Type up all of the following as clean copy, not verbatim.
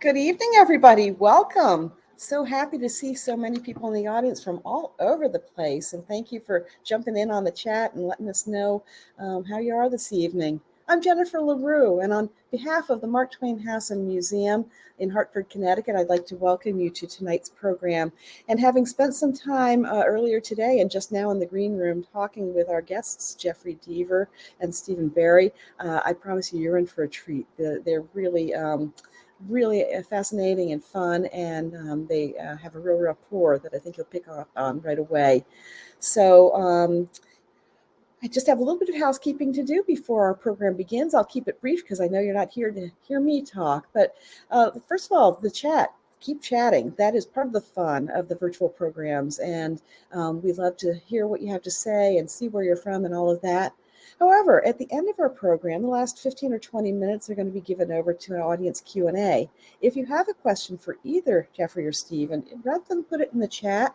Good evening, everybody. Welcome. So happy to see so many people in the audience from all over the place. And thank you for jumping in on the chat and letting us know how you are this evening. I'm Jennifer LaRue, and on behalf of the Mark Twain House and Museum in Hartford, Connecticut, I'd like to welcome you to tonight's program. And having spent some time earlier today and just now in the green room talking with our guests, Jeffery Deaver and Stephen Barry, I promise you're in for a treat. They're really fascinating and fun, and they have a real rapport that I think you'll pick up on right away. So I just have a little bit of housekeeping to do before our program begins. I'll keep it brief because I know you're not here to hear me talk. But first of all, the chat. Keep chatting. That is part of the fun of the virtual programs. And we love to hear what you have to say and see where you're from and all of that. However, at the end of our program, the last 15 or 20 minutes are going to be given over to an audience Q&A. If you have a question for either Jeffrey or Stephen, rather than put it in the chat,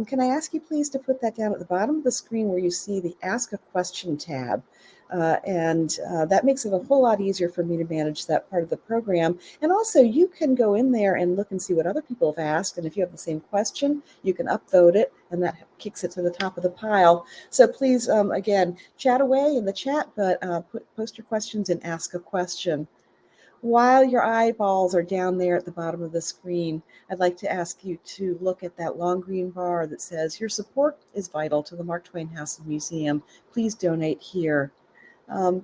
can I ask you please to put that down at the bottom of the screen where you see the Ask a Question tab? And that makes it a whole lot easier for me to manage that part of the program. And also, you can go in there and look and see what other people have asked. And if you have the same question, you can upvote it, and that kicks it to the top of the pile. So please, again, chat away in the chat, but post your questions and ask a question. While your eyeballs are down there at the bottom of the screen, I'd like to ask you to look at that long green bar that says, "Your support is vital to the Mark Twain House and Museum. Please donate here."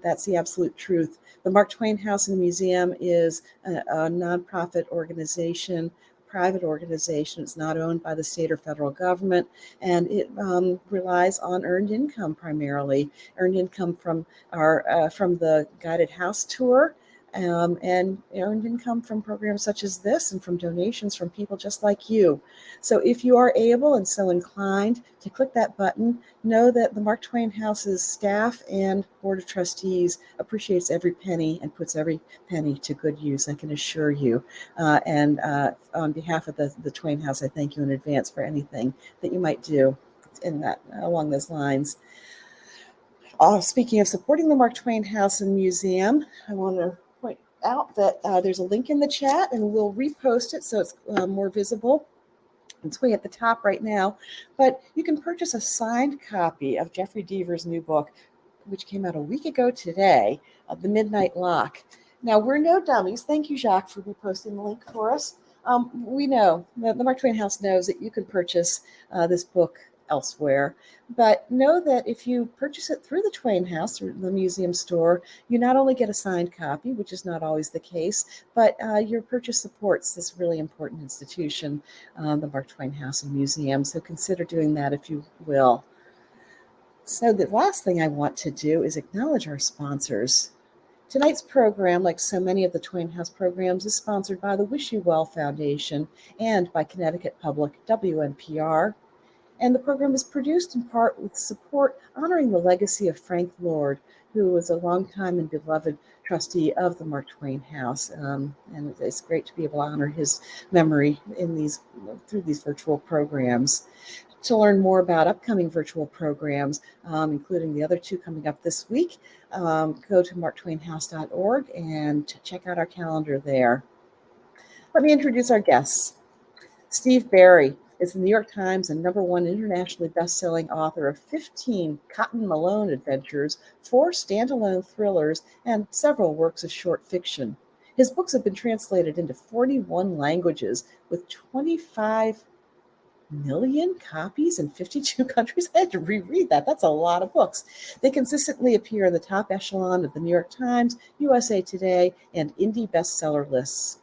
That's the absolute truth. The Mark Twain House and Museum is a nonprofit organization, private organization. It's not owned by the state or federal government, and it relies on earned income primarily. Earned income from the guided house tour, and earned income from programs such as this and from donations from people just like you. So if you are able and so inclined to click that button, know that the Mark Twain House's staff and Board of Trustees appreciates every penny and puts every penny to good use, I can assure you. And on behalf of the Twain House, I thank you in advance for anything that you might do in that along those lines. Speaking of supporting the Mark Twain House and Museum, I want to point out that there's a link in the chat, and we'll repost it so it's more visible. It's way at the top right now, but you can purchase a signed copy of Jeffery Deaver's new book, which came out a week ago today, The Midnight Lock. Now, we're no dummies. Thank you, Jacques, for reposting the link for us. We know, the Mark Twain House knows that you can purchase this book elsewhere, but know that if you purchase it through the Twain House, through the museum store, you not only get a signed copy, which is not always the case, but your purchase supports this really important institution, the Mark Twain House and Museum. So consider doing that if you will. So the last thing I want to do is acknowledge our sponsors. Tonight's program, like so many of the Twain House programs, is sponsored by the Wish You Well Foundation and by Connecticut Public WNPR. And the program is produced in part with support honoring the legacy of Frank Lord, who was a longtime and beloved trustee of the Mark Twain House. And it's great to be able to honor his memory through these virtual programs. To learn more about upcoming virtual programs, including the other two coming up this week, go to marktwainhouse.org and check out our calendar there. Let me introduce our guests. Steve Barry is the New York Times and #1 internationally best-selling author of 15 Cotton Malone adventures, 4 standalone thrillers, and several works of short fiction. His books have been translated into 41 languages with 25 million copies in 52 countries. I had to reread that. That's a lot of books. They consistently appear in the top echelon of the New York Times, USA Today, and indie bestseller lists.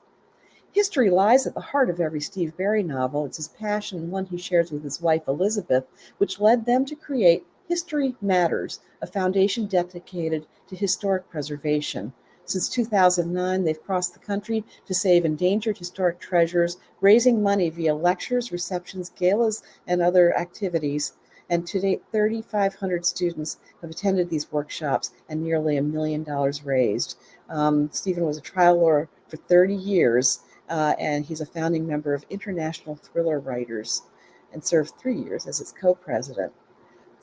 History lies at the heart of every Steve Barry novel. It's his passion, and one he shares with his wife, Elizabeth, which led them to create History Matters, a foundation dedicated to historic preservation. Since 2009, they've crossed the country to save endangered historic treasures, raising money via lectures, receptions, galas, and other activities. And to date, 3,500 students have attended these workshops and nearly $1 million raised. Stephen was a trial lawyer for 30 years, and he's a founding member of International Thriller Writers and served 3 years as its co-president.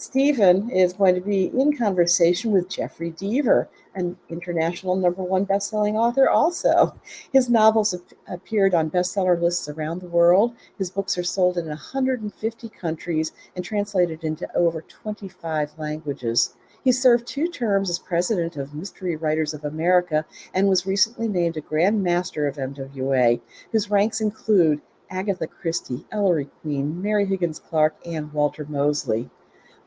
Stephen is going to be in conversation with Jeffery Deaver, an international #1 best-selling author also. His novels have appeared on bestseller lists around the world. His books are sold in 150 countries and translated into over 25 languages. He served 2 terms as president of Mystery Writers of America and was recently named a Grand Master of MWA, whose ranks include Agatha Christie, Ellery Queen, Mary Higgins Clark, and Walter Mosley.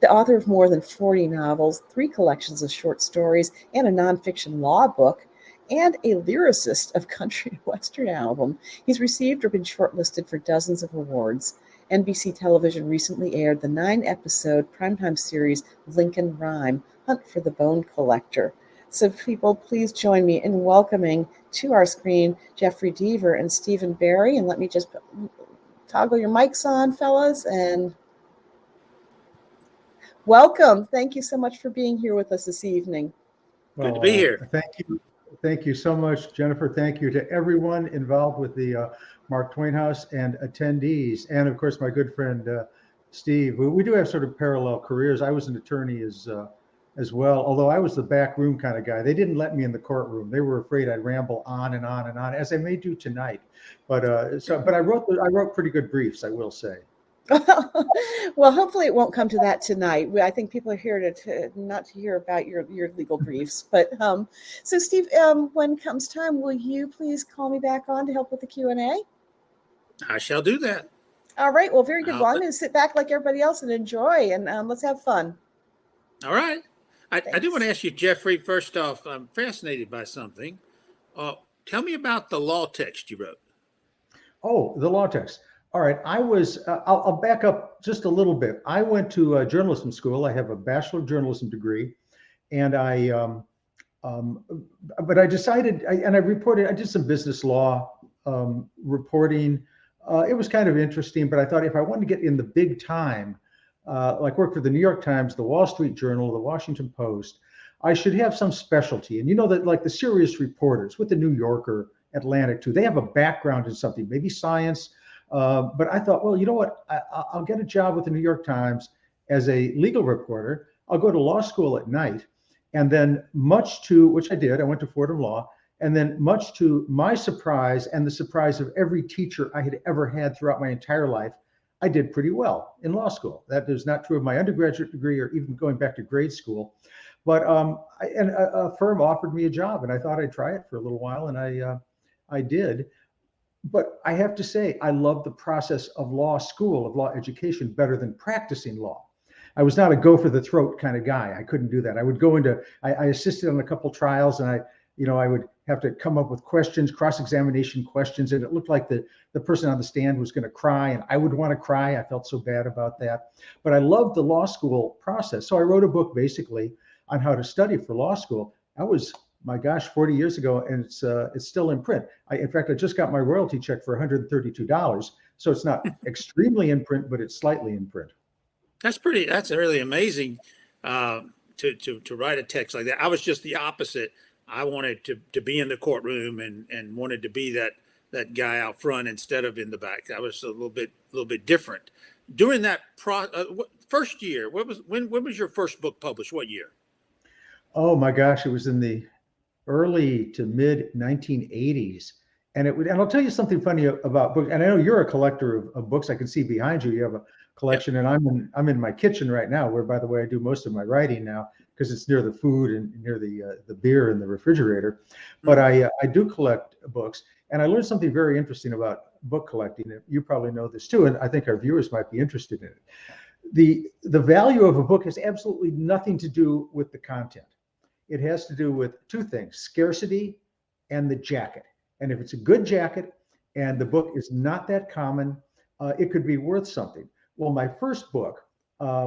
The author of more than 40 novels, 3 collections of short stories, and a nonfiction law book, and a lyricist of country and western album, he's received or been shortlisted for dozens of awards. NBC Television recently aired the 9-episode primetime series Lincoln Rhyme, Hunt for the Bone Collector. So people, please join me in welcoming to our screen Jeffery Deaver and Stephen Barry. And let me just toggle your mics on, fellas, and welcome. Thank you so much for being here with us this evening. Well, good to be here. Thank you. Thank you so much, Jennifer. Thank you to everyone involved with the Mark Twain House and attendees. And of course, my good friend, Steve. We do have sort of parallel careers. I was an attorney as well, although I was the back room kind of guy. They didn't let me in the courtroom. They were afraid I'd ramble on and on and on, as I may do tonight. But I wrote pretty good briefs, I will say. Well, hopefully it won't come to that tonight. I think people are here to not to hear about your legal briefs. But so Steve, when comes time, will you please call me back on to help with the Q&A? I shall do that. All right. Well, very good. Well, I'm going to sit back like everybody else and enjoy, and let's have fun. All right. I do want to ask you, Jeffrey, first off, I'm fascinated by something. Tell me about the law text you wrote. Oh, the law text. All right, I'll back up just a little bit. I went to journalism school. I have a Bachelor of Journalism degree, and but I decided, I did some business law reporting. It was kind of interesting, but I thought if I wanted to get in the big time, like work for the New York Times, the Wall Street Journal, the Washington Post, I should have some specialty. And you know that like the serious reporters with the New Yorker, Atlantic too, they have a background in something, maybe science. But I thought, well, you know what? I'll get a job with the New York Times as a legal reporter. I'll go to law school at night. And then which I did, I went to Fordham Law. And then much to my surprise and the surprise of every teacher I had ever had throughout my entire life, I did pretty well in law school. That is not true of my undergraduate degree or even going back to grade school. But a firm offered me a job and I thought I'd try it for a little while, and I did. But I have to say, I love the process of law school, of law education, better than practicing law. I was not a go for the throat kind of guy. I couldn't do that. I would go I assisted on a couple trials, and I would have to come up with questions, cross-examination questions, and it looked like the person on the stand was going to cry, and I would want to cry. I felt so bad about that. But I loved the law school process. So I wrote a book basically on how to study for law school. That was, my gosh, 40 years ago, and it's still in print. In fact, I just got my royalty check for $132. So it's not extremely in print, but it's slightly in print. That's really amazing to write a text like that. I was just the opposite. I wanted to be in the courtroom and wanted to be that guy out front instead of in the back. I was a little bit different. During that first year, when was your first book published? What year? Oh my gosh, it was in the early to mid 1980s. And I'll tell you something funny about books. And I know you're a collector of books. I can see behind you, you have a collection. Yep. And I'm in my kitchen right now, where, by the way, I do most of my writing now because it's near the food and near the beer in the refrigerator. But I do collect books. And I learned something very interesting about book collecting. You probably know this too, and I think our viewers might be interested in it. The value of a book has absolutely nothing to do with the content. It has to do with two things: scarcity and the jacket. And if it's a good jacket and the book is not that common, it could be worth something. Well, my first book,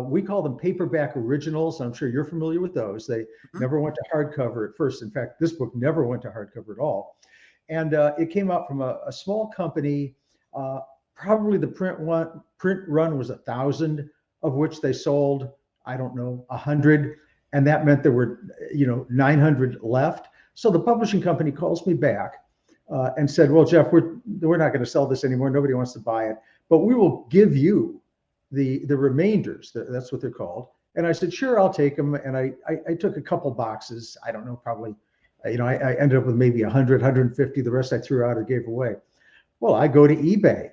we call them paperback originals. I'm sure you're familiar with those. They never went to hardcover at first. In fact, this book never went to hardcover at all. And it came out from a small company. Probably the print run was 1,000, of which they sold, I don't know, 100. And that meant there were, 900 left. So the publishing company calls me back and said, well, Jeff, we're not going to sell this anymore. Nobody wants to buy it, but we will give you the remainders. That's what they're called. And I said, sure, I'll take them. And I took a couple boxes. I don't know, probably, I ended up with maybe 100, 150. The rest I threw out or gave away. Well, I go to eBay.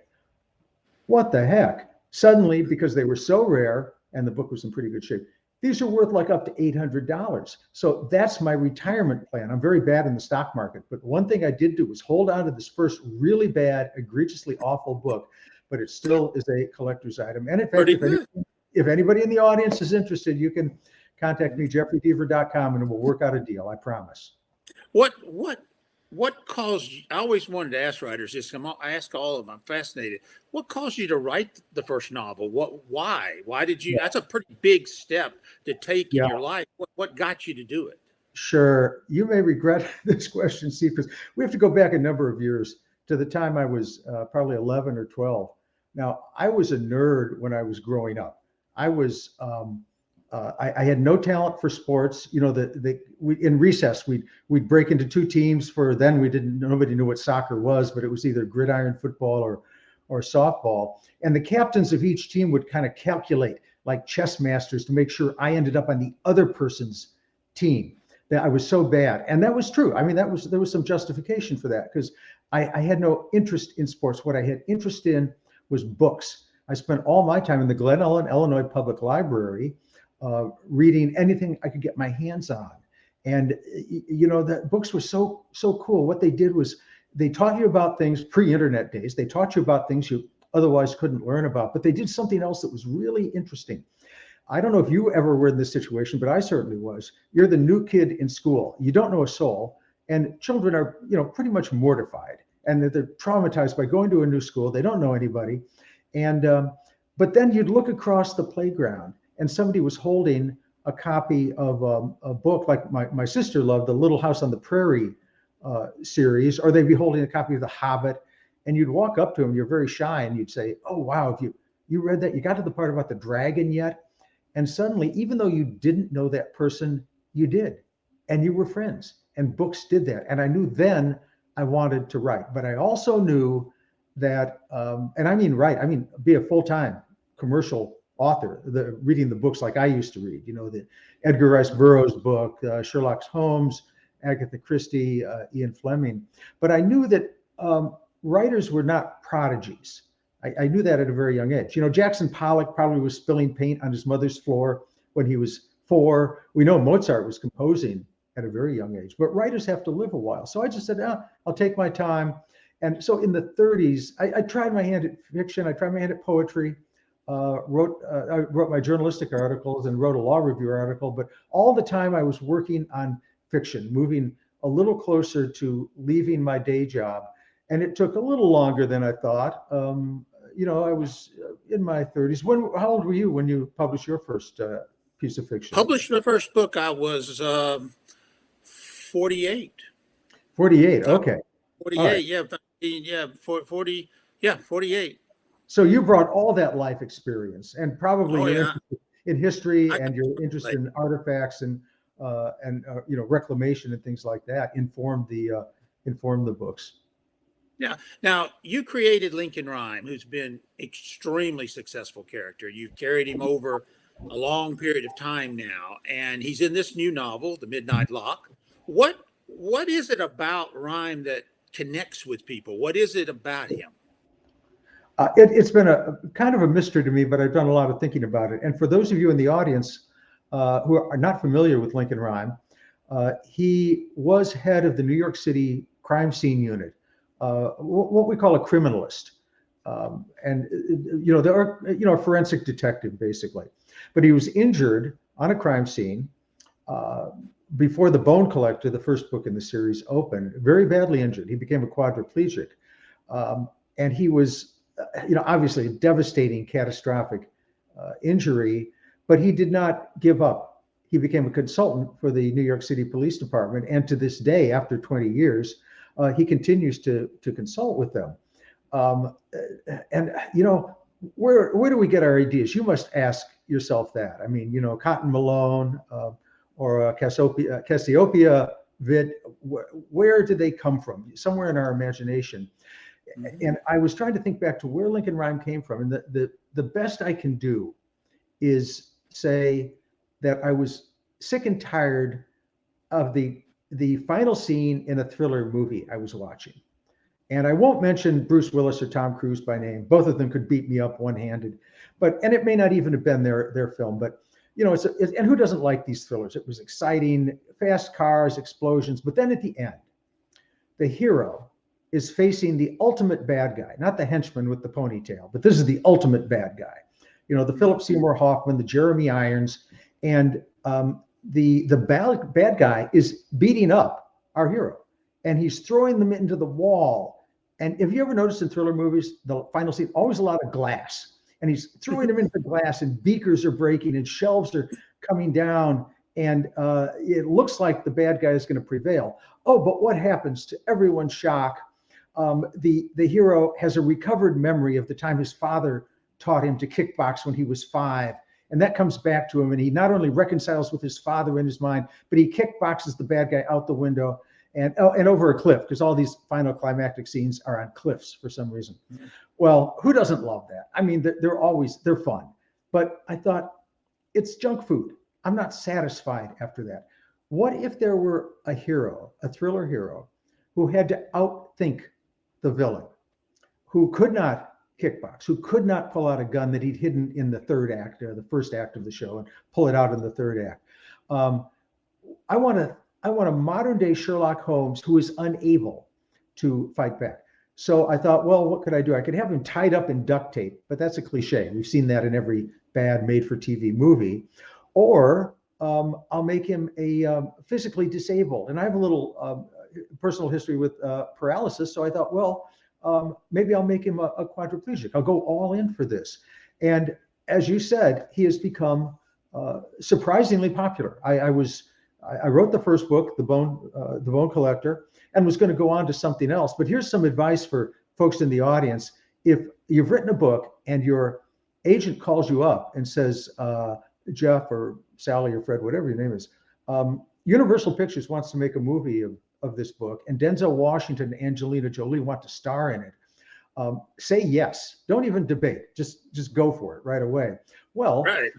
What the heck? Suddenly, because they were so rare and the book was in pretty good shape, these are worth like up to $800. So that's my retirement plan. I'm very bad in the stock market, but one thing I did do was hold on to this first really bad, egregiously awful book, but it still is a collector's item. And in fact, if anybody in the audience is interested, you can contact me, jeffreydeaver.com, and we'll work out a deal. I promise. What caused you? I always wanted to ask writers this. I ask all of them. I'm fascinated. What caused you to write the first novel? Why did you? That's a pretty big step to take in your life. What got you to do it? Sure. You may regret this question, Steve, because we have to go back a number of years to the time I was probably 11 or 12. Now, I was a nerd when I was growing up. I was I had no talent for sports. You know, in recess we'd break into two teams. For then nobody knew what soccer was, but it was either gridiron football or softball. And the captains of each team would kind of calculate like chess masters to make sure I ended up on the other person's team. That I was so bad, and that was true. I mean, there was some justification for that because I had no interest in sports. What I had interest in was books. I spent all my time in the Glen Ellen, Illinois Public Library. Reading anything I could get my hands on. And, the books were so cool. What they did was they taught you about things pre-internet days. They taught you about things you otherwise couldn't learn about, but they did something else that was really interesting. I don't know if you ever were in this situation, but I certainly was. You're the new kid in school. You don't know a soul. And children are, pretty much mortified. And they're traumatized by going to a new school. They don't know anybody. And, but then you'd look across the playground and somebody was holding a copy of a book like my sister loved, the Little House on the Prairie series, or they'd be holding a copy of The Hobbit, and you'd walk up to them, you're very shy, and you'd say, oh, wow, if you read that, you got to the part about the dragon yet? And suddenly, even though you didn't know that person, you did, and you were friends, and books did that. And I knew then I wanted to write, but I also knew that, and I mean write, I mean be a full-time commercial author, reading the books like I used to read, the Edgar Rice Burroughs book, Sherlock Holmes, Agatha Christie, Ian Fleming. But I knew that writers were not prodigies. I knew that at a very young age. Jackson Pollock probably was spilling paint on his mother's floor when he was 4. We know Mozart was composing at a very young age, but writers have to live a while. So I just said, I'll take my time. And so in the 30s, I tried my hand at fiction. I tried my hand at poetry. I wrote my journalistic articles and wrote a law review article, but all the time I was working on fiction, moving a little closer to leaving my day job. And it took a little longer than I thought. I was in my 30s. How old were you when you published your first piece of fiction? Published my first book, I was 48. 48, okay. 48, right. 48. So you brought all that life experience and probably your interest in history and your interest in artifacts and reclamation and things like that informed the books. Yeah. Now you created Lincoln Rhyme, who's been extremely successful character. You've carried him over a long period of time now, and he's in this new novel, The Midnight Lock. What is it about Rhyme that connects with people? What is it about him? It's been a kind of a mystery to me, but I've done a lot of thinking about it. And for those of you in the audience who are not familiar with Lincoln Rhyme, he was head of the New York City crime scene unit, what we call a criminalist. And there are, a forensic detective basically. But he was injured on a crime scene before The Bone Collector, the first book in the series, opened, very badly injured. He became a quadriplegic. And he was obviously a devastating, catastrophic injury, but he did not give up. He became a consultant for the New York City Police Department, and to this day, after 20 years, he continues to consult with them. And where do we get our ideas? You must ask yourself that. I mean, Cotton Malone or Cassiopeia Vit, where did they come from? Somewhere in our imagination. And I was trying to think back to where Lincoln Rhyme came from. And the best I can do is say that I was sick and tired of the final scene in a thriller movie I was watching. And I won't mention Bruce Willis or Tom Cruise by name. Both of them could beat me up one-handed, and it may not even have been their film. But and who doesn't like these thrillers? It was exciting, fast cars, explosions. But then at the end, the hero is facing the ultimate bad guy, not the henchman with the ponytail, but this is the ultimate bad guy. The Philip Seymour Hoffman, the Jeremy Irons, and the bad guy is beating up our hero, and he's throwing them into the wall. And if you ever noticed in thriller movies, the final scene, always a lot of glass, and he's throwing them into the glass, and beakers are breaking, and shelves are coming down, and it looks like the bad guy is going to prevail. Oh, but what happens to everyone's shock? The hero has a recovered memory of the time his father taught him to kickbox when he was 5. And that comes back to him. And he not only reconciles with his father in his mind, but he kickboxes the bad guy out the window and over a cliff, because all these final climactic scenes are on cliffs for some reason. Well, who doesn't love that? I mean, they're fun. But I thought, it's junk food. I'm not satisfied after that. What if there were a hero, a thriller hero, who had to outthink the villain, who could not kickbox, who could not pull out a gun that he'd hidden in the third act, or the first act of the show, and pull it out in the third act? I want a modern day Sherlock Holmes who is unable to fight back. So I thought, well, what could I do? I could have him tied up in duct tape, but that's a cliche. We've seen that in every bad made-for-TV movie. Or I'll make him a physically disabled. And I have a little personal history with paralysis, so I thought, well, maybe I'll make him a quadriplegic. I'll go all in for this. And as you said, he has become surprisingly popular. I wrote the first book, The Bone Collector, and was going to go on to something else. But here's some advice for folks in the audience. If you've written a book and your agent calls you up and says, Jeff or Sally or Fred, whatever your name is, Universal Pictures wants to make a movie of this book, and Denzel Washington and Angelina Jolie want to star in it. Say yes. Don't even debate. Just go for it right away. Well, Right.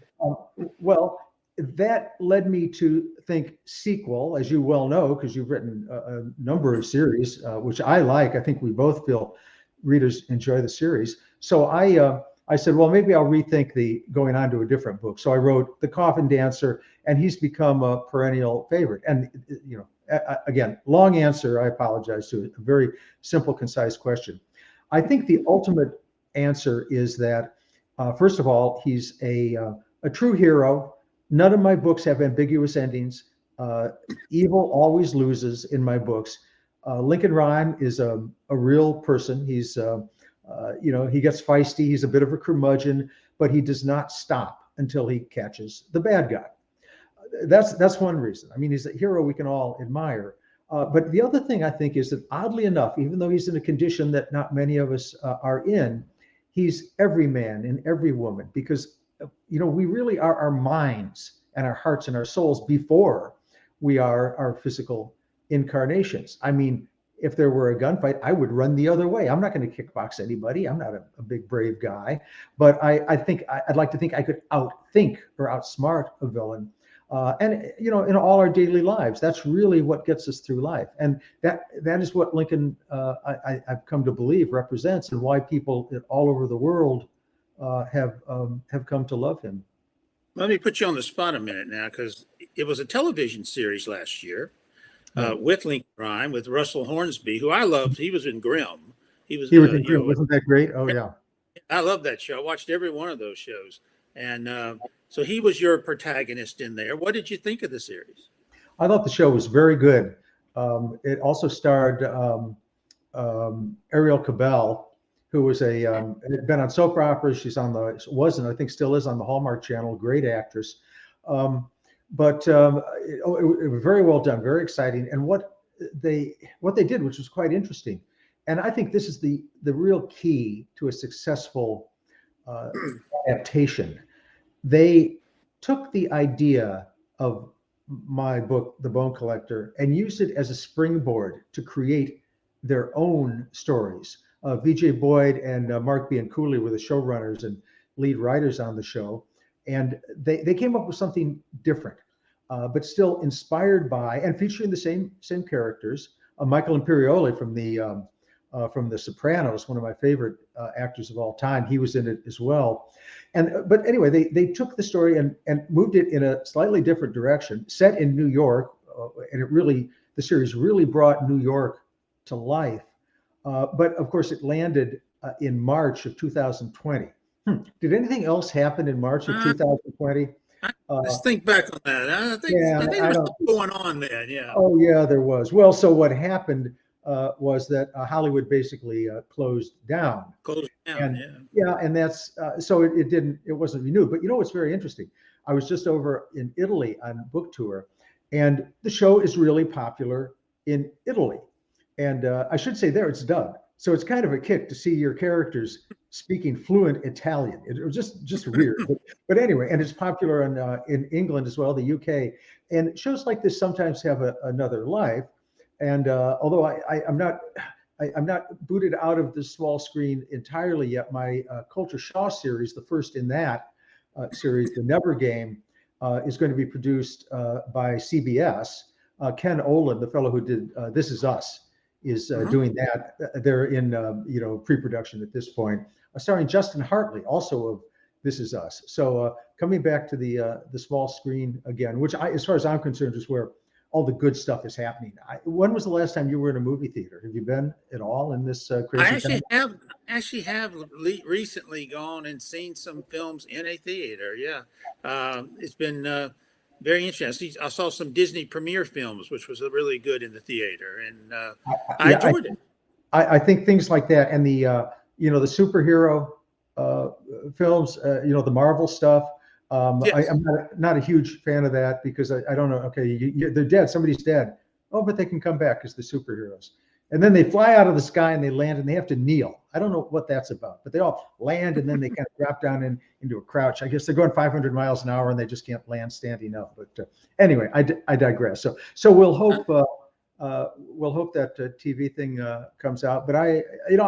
That led me to think sequel, as you well know, because you've written a number of series, which I like. I think we both feel readers enjoy the series. So I said, well, maybe I'll rethink the going on to a different book. So I wrote The Coffin Dancer, and he's become a perennial favorite. And again, long answer. I apologize to a very simple, concise question. I think the ultimate answer is that, first of all, he's a true hero. None of my books have ambiguous endings. Evil always loses in my books. Lincoln Rhyme is a real person. He's he gets feisty. He's a bit of a curmudgeon, but he does not stop until he catches the bad guy. That's one reason. I mean, he's a hero we can all admire. But the other thing I think is that, oddly enough, even though he's in a condition that not many of us are in, he's every man and every woman, because we really are our minds and our hearts and our souls before we are our physical incarnations. I mean, if there were a gunfight, I would run the other way. I'm not going to kickbox anybody. I'm not a big, brave guy. But I'd like to think I could outthink or outsmart a villain. And in all our daily lives, that's really what gets us through life. And that is what Lincoln, I've come to believe, represents, and why people all over the world have come to love him. Let me put you on the spot a minute now, because it was a television series last year with Lincoln Rhyme, with Russell Hornsby, who I loved. He was in Grimm. He was in Grimm. Wasn't that great? Oh, yeah. I love that show. I watched every one of those shows. And so he was your protagonist in there. What did you think of the series? I thought the show was very good. It also starred Ariel Cabell, who was had been on soap operas. She's on I think still is on the Hallmark Channel. Great actress. But it was very well done, very exciting. And what they did, which was quite interesting, and I think this is the real key to a successful adaptation. They took the idea of my book, The Bone Collector, and used it as a springboard to create their own stories. Vijay Boyd and Mark Bianculli were the showrunners and lead writers on the show. And they came up with something different, but still inspired by and featuring the same characters. Michael Imperioli from The Sopranos, one of my favorite actors of all time. He was in it as well. But anyway, they took the story and moved it in a slightly different direction, set in New York, and the series really brought New York to life. But of course, it landed in March of 2020. Did anything else happen in March of 2020? Let's think back on that. I think there was something going on there. Yeah. Oh, yeah, there was. Well, so what happened was that Hollywood basically closed down. And that's so it wasn't renewed. But you know what's very interesting? I was just over in Italy on book tour, and the show is really popular in Italy. And I should say there it's dubbed. So it's kind of a kick to see your characters speaking fluent Italian. It was just weird. But anyway, and it's popular in England as well, the UK. And shows like this sometimes have another life. And although I'm not booted out of the small screen entirely yet, my Culture Shaw series, the first in that series, The Never Game, is going to be produced by CBS. Ken Olin, the fellow who did This Is Us, is doing that. They're in pre-production at this point, starring Justin Hartley, also of This Is Us. So coming back to the small screen again, which as far as I'm concerned, is where all the good stuff is happening. When was the last time you were in a movie theater? Have you been at all in this crazy time? I actually have recently gone and seen some films in a theater. Yeah, it's been very interesting. I saw some Disney premiere films, which was really good in the theater, and I enjoyed it. I think things like that, and the the superhero films, the Marvel stuff. Yes. I'm not a huge fan of that because I don't know. Okay, they're dead. Somebody's dead. Oh, but they can come back as the superheroes. And then they fly out of the sky and they land and they have to kneel. I don't know what that's about, but they all land and then they kind of drop down into a crouch. I guess they're going 500 miles an hour and they just can't land standing up. But anyway, I digress. So we'll hope that TV thing comes out. But I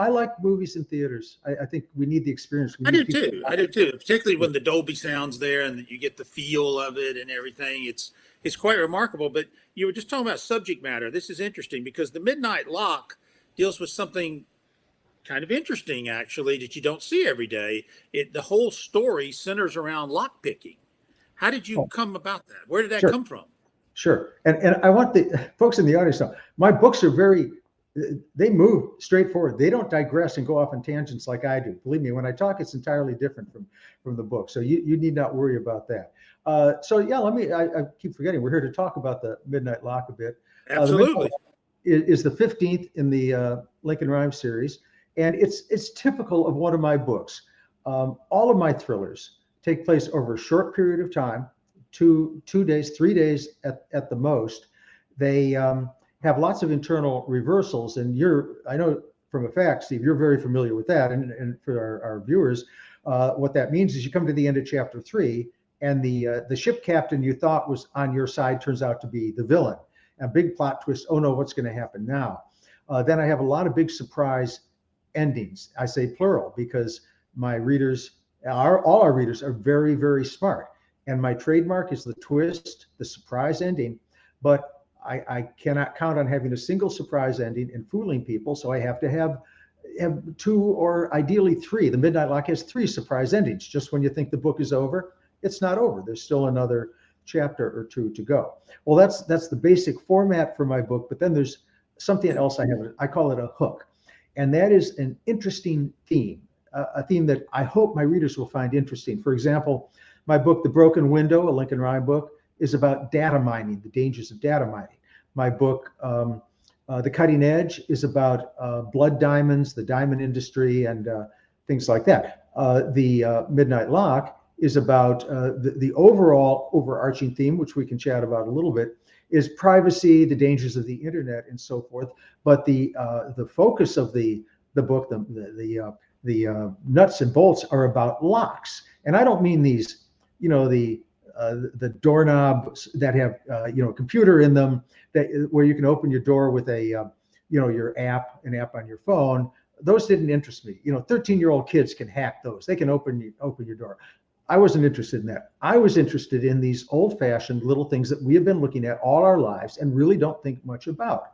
like movies in theaters. I think we need the experience. I do too. Particularly when the Dolby sound's there and you get the feel of it and everything. It's quite remarkable. But you were just talking about subject matter. This is interesting because The Midnight Lock deals with something kind of interesting, actually, that you don't see every day. The whole story centers around lock picking. How did you come about that? Where did that come from? Sure. And I want the folks in the audience to know, my books are they move straightforward. They don't digress and go off on tangents like I do. Believe me, when I talk, it's entirely different from the book. So you need not worry about that. So yeah, I keep forgetting, we're here to talk about The Midnight Lock a bit. Absolutely. Is the 15th in the Lincoln Rhyme series. And it's typical of one of my books. All of my thrillers take place over a short period of time, 2 days, 3 days at the most. They have lots of internal reversals, and I know from a fact, Steve, you're very familiar with that. And for our viewers, what that means is you come to the end of chapter 3, and the ship captain you thought was on your side turns out to be the villain. A big plot twist. Oh no, what's going to happen now? Then I have a lot of big surprise endings. I say plural because my readers, all our readers, are very, very smart. And my trademark is the twist, the surprise ending. But I cannot count on having a single surprise ending and fooling people. So I have to have 2 or ideally 3. The Midnight Lock has 3 surprise endings. Just when you think the book is over, it's not over. There's still another chapter or 2 to go. Well, that's the basic format for my book. But then there's something else I have. I call it a hook. And that is an interesting theme, a theme that I hope my readers will find interesting. For example, my book, The Broken Window, a Lincoln Rhyme book, is about data mining, the dangers of data mining. My book, The Cutting Edge, is about blood diamonds, the diamond industry, and things like that. The Midnight Lock is about the overall overarching theme, which we can chat about a little bit, is privacy, the dangers of the internet, and so forth. But the focus of the book, the nuts and bolts, are about locks. And I don't mean these, the doorknobs that have a computer in them where you can open your door with an app on your phone. Those didn't interest me. 13-year-old kids can hack those. They can open your door. I wasn't interested in that. I was interested in these old-fashioned little things that we have been looking at all our lives and really don't think much about.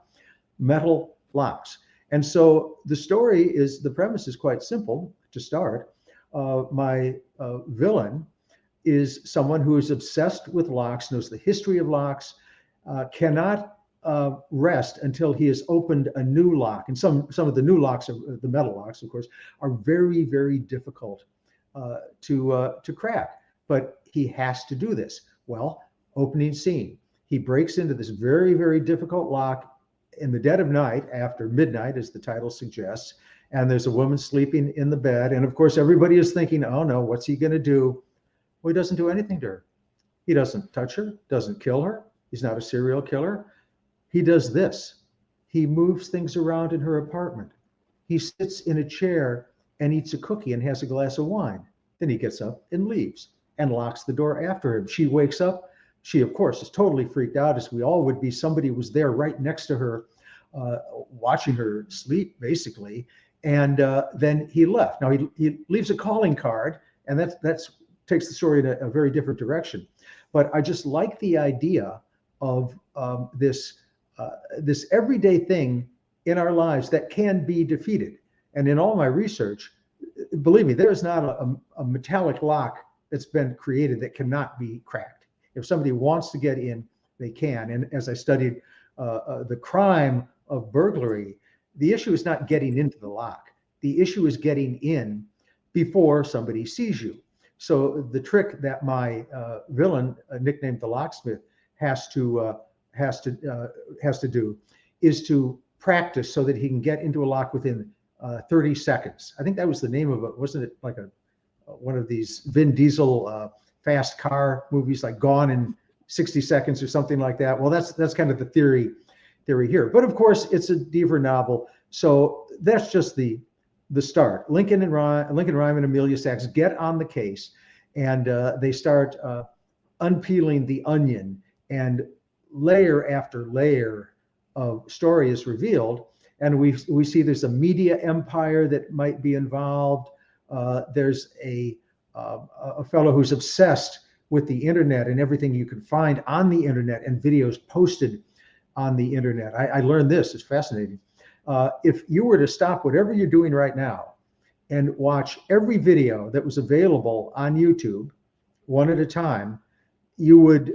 Metal locks. And so the premise is quite simple to start. My villain is someone who is obsessed with locks, knows the history of locks, cannot rest until he has opened a new lock. And some of the new locks, the metal locks, of course, are very, very difficult to crack. But he has to do this. Well, opening scene. He breaks into this very, very difficult lock in the dead of night, after midnight, as the title suggests. And there's a woman sleeping in the bed. And of course, everybody is thinking, oh no, what's he going to do? Well, he doesn't do anything to her. He doesn't touch her, doesn't kill her. He's not a serial killer. He does this. He moves things around in her apartment. He sits in a chair and eats a cookie and has a glass of wine. Then he gets up and leaves and locks the door after him. She wakes up. She, of course, is totally freaked out, as we all would be. Somebody was there right next to her, watching her sleep, basically. And then he left. Now, he leaves a calling card, and that's takes the story in a very different direction. But I just like the idea of this everyday thing in our lives that can be defeated. And in all my research, believe me, there's not a metallic lock that's been created that cannot be cracked. If somebody wants to get in, they can. And as I studied the crime of burglary, the issue is not getting into the lock. The issue is getting in before somebody sees you. So the trick that my villain, nicknamed the Locksmith, has to do is to practice so that he can get into a lock within 30 seconds. I think that was the name of it. Wasn't it like one of these Vin Diesel fast car movies, like Gone in 60 Seconds or something like that? Well, that's kind of the theory here. But of course, it's a Deaver novel, so that's just the start. Lincoln, Rhyme and Amelia Sachs get on the case, and they start unpeeling the onion, and layer after layer of story is revealed. And we see there's a media empire that might be involved. There's a fellow who's obsessed with the internet and everything you can find on the internet and videos posted on the internet. I learned this, it's fascinating. If you were to stop whatever you're doing right now and watch every video that was available on YouTube, one at a time, you would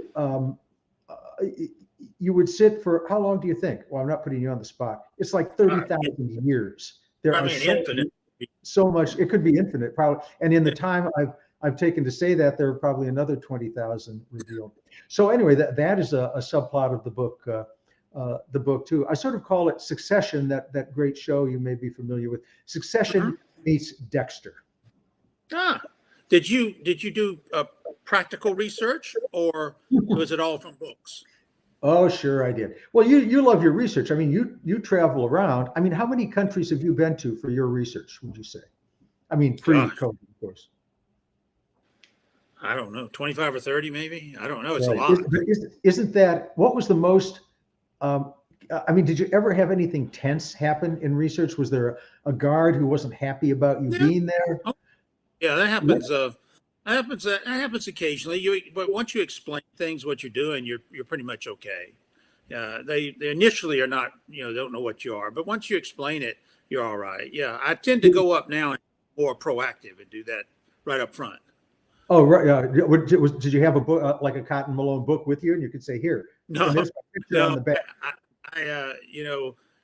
sit for, how long do you think? Well, I'm not putting you on the spot. It's like 30,000 years. There are so much, it could be infinite, probably. And in the time I've taken to say that, there are probably another 20,000 revealed. So anyway, that is a subplot of the book too. I sort of call it Succession, that great show you may be familiar with. Succession meets Dexter. Did you do practical research, or was it all from books? Oh, sure, I did. Well, you love your research. I mean, you travel around. I mean, how many countries have you been to for your research, would you say? I mean, pre-COVID, of course. I don't know, 25 or 30 maybe? I don't know. It's right. A lot. Isn't that, what was the most, I mean, did you ever have anything tense happen in research? Was there a guard who wasn't happy about you being there? Yeah, that happens. That happens occasionally. But once you explain things, what you're doing, you're pretty much okay. They initially are not, don't know what you are, but once you explain it, you're all right. Yeah, I tend to go up now and be more proactive and do that right up front. Oh, right. Did you have a book, like a Cotton Malone book with you, and you could say, here, no, there's a picture on the back?